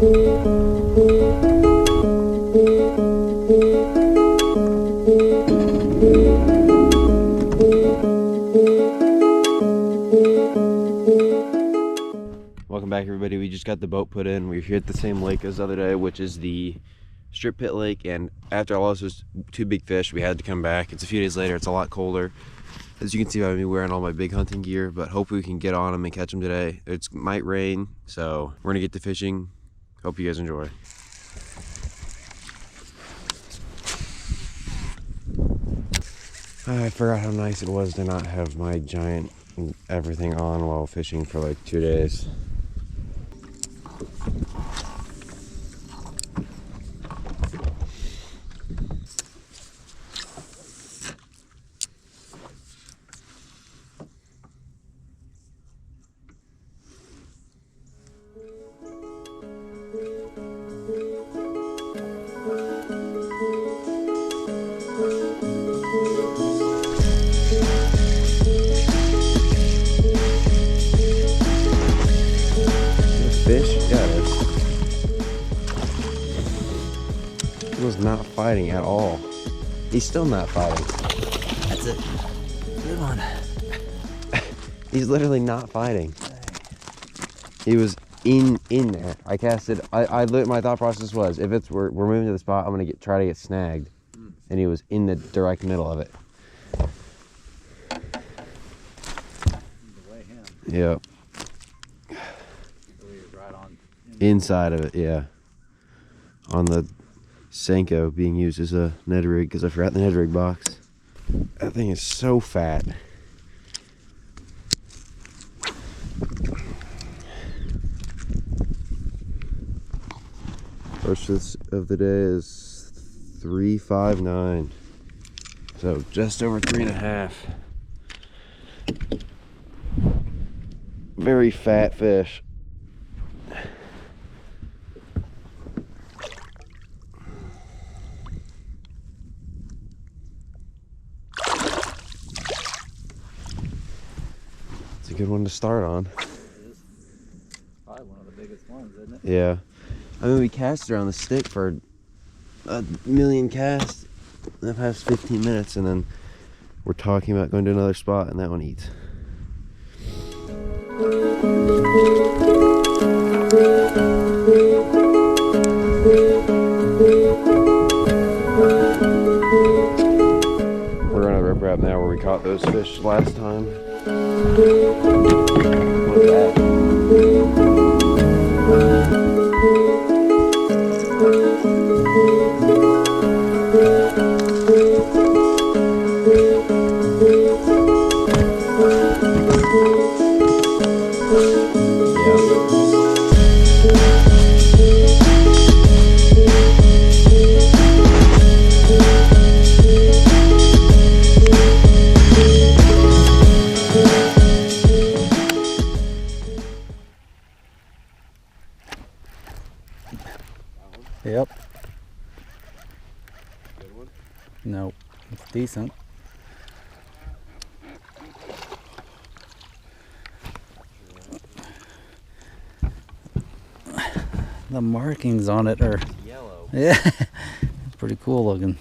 Welcome back, everybody. We just got the boat put in. We were here at the same lake as the other day, which is the Strip Pit Lake, and after all this was two big fish, we had to come back. It's a few days later. It's a lot colder, as you can see by me wearing all my big hunting gear, but hopefully we can get on them and catch them today. It might rain, so we're gonna get to fishing. Hope you guys enjoy. I forgot how nice it was to not have my giant everything on while fishing for like 2 days. Fish? Yeah, it is. He was not fighting at all. He's still not fighting. That's it. Good one. He's literally not fighting. He was in there. I casted. My thought process was, if we're moving to the spot, I'm gonna try to get snagged, and he was in the direct middle of it. Yep. Inside of it, yeah. On the Senko being used as a Ned rig, because I forgot the Ned rig box. That thing is so fat. First of the day is 359. So just over 3.5. Very fat fish. It's a good one to start on. It is probably one of the biggest ones, isn't it? Yeah. I mean, we cast around the stick for a million casts in the past 15 minutes, and then we're talking about going to another spot, and that one eats. We're gonna rip wrap now where we caught those fish last time. What's that? Yep. Good one? No, it's decent. The markings on it are Yellow. yeah, it's pretty cool looking.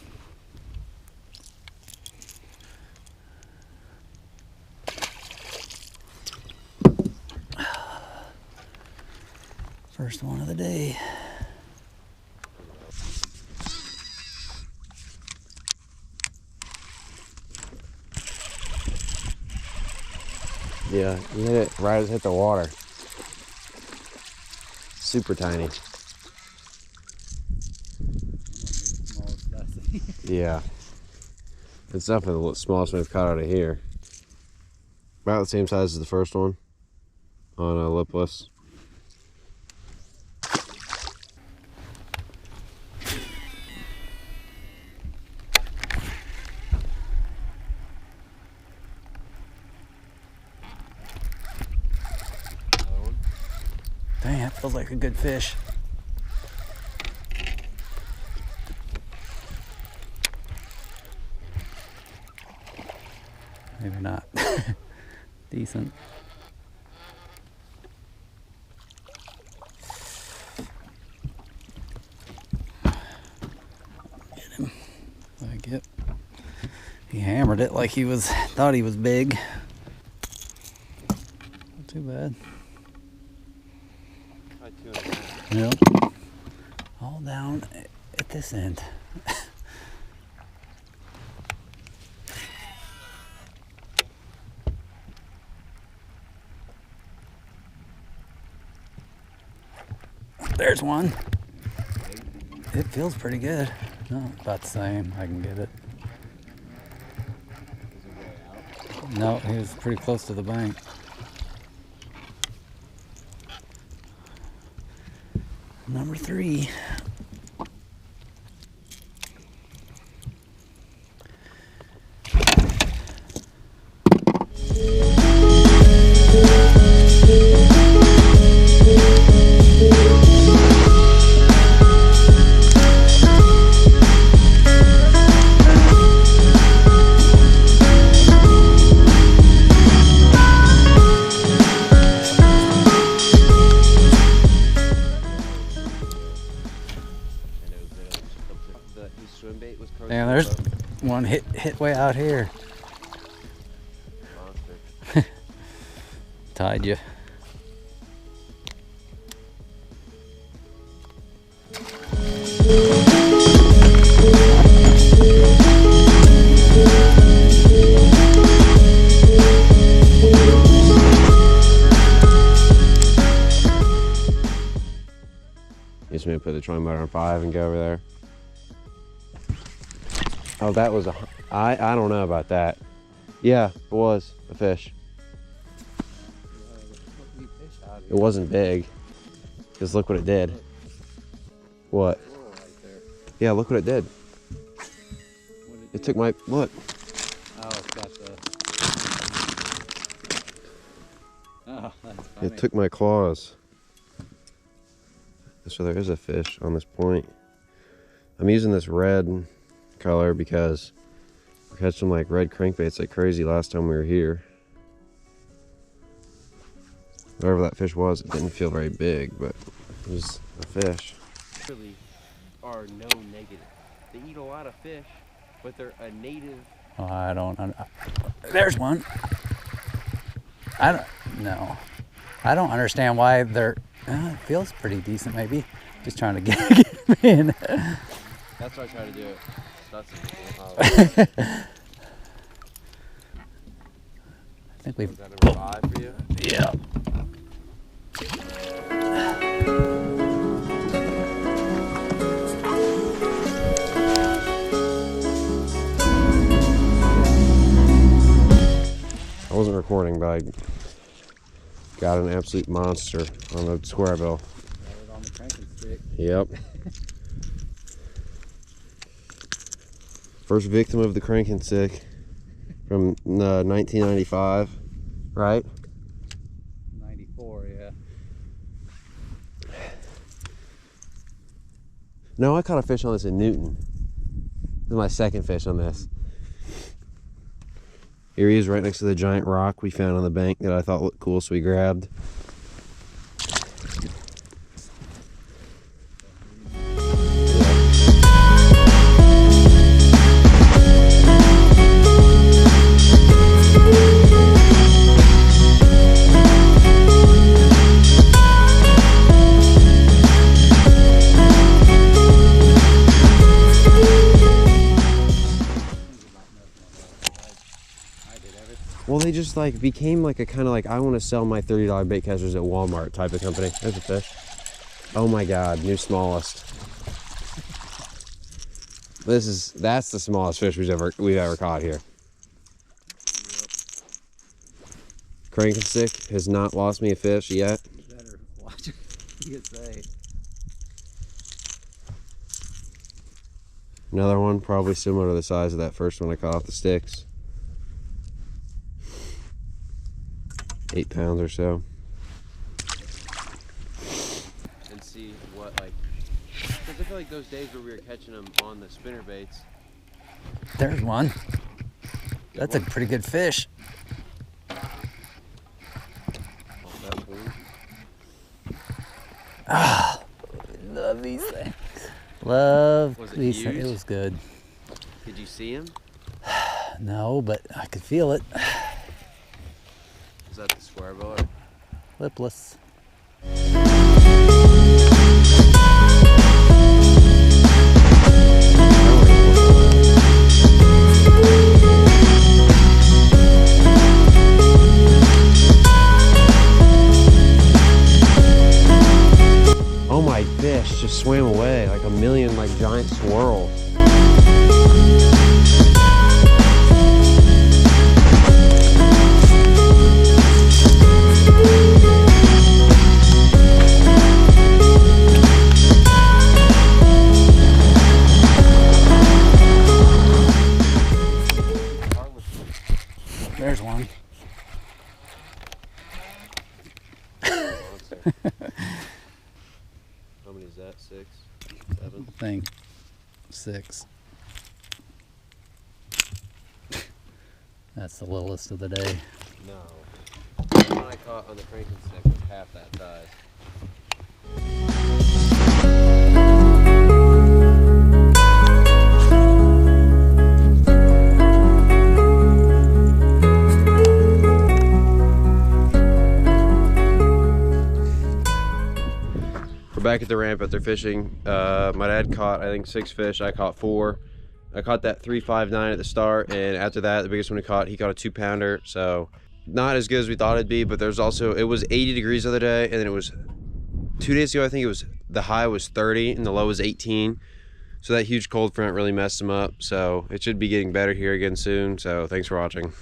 First one of the day. Yeah, you hit it right as it hit the water. Super tiny. Yeah. It's definitely the smallest one we've caught out of here. About the same size as the first one on a lipless. Dang, that feels like a good fish. Maybe not. Decent. Like it. He hammered it like he thought he was big. Not too bad. Yep. All down at this end. There's one. It feels pretty good. No, about the same. I can get it. No, he was pretty close to the bank. Number 3. Damn, there's one hit way out here. Tied you. You just maybe put the trolling motor on 5 and go over there. Oh, that was I don't know about that. Yeah, it was a fish. It wasn't big. Just look what it did. What? Yeah, look what it did. It took my, look. Oh, it's got the... Oh, that's funny. It took my claws. So there is a fish on this point. I'm using this red color because we had some like red crankbaits like crazy last time we were here. Whatever that fish was, it didn't feel very big, but it was a fish. Really are no negative. They eat a lot of fish, but they're a native. Oh, I don't. There's one. I don't understand why they're. It feels pretty decent, maybe. Just trying to get him in. That's why I try to do it. That's I think we've. Was that number 5 for you? Yeah. I wasn't recording, but I got an absolute monster on the square bill. Got it on the cranking stick. Yep. First victim of the cranking stick from 1995, right? 94, yeah. No, I caught a fish on this in Newton. This is my second fish on this. Here he is right next to the giant rock we found on the bank that I thought looked cool, so we grabbed. Well, they just like became like a kind of like, I want to sell my $30 bait catchers at Walmart type of company. There's a fish. Oh my God, new smallest. That's the smallest fish we've ever caught here. Cranking stick has not lost me a fish yet. You better watch it. You say. Another one probably similar to the size of that first one I caught off the sticks. 8 pounds or so. And see what, like, because I feel like those days where we were catching them on the spinner baits. There's one. That's a pretty good fish. Ah, I love these things. Love Was it these. It huge? was good. Did you see him? No, but I could feel it. Was that the square bow? Or? Lipless. Oh my fish just swam away like a million like giant swirls. There's one. Monster. How many is that? 6, 7? Thing. 6. That's the littlest of the day. No. The one I caught on the Frankenstick was half that size. We're back at the ramp after fishing. My dad caught, I think, 6 fish. I caught 4. I caught that 359 at the start, and after that, the biggest one he caught a 2-pounder. So not as good as we thought it'd be, but there's also, it was 80 degrees the other day, and then it was 2 days ago, I think it was, the high was 30 and the low was 18. So that huge cold front really messed them up. So it should be getting better here again soon. So thanks for watching.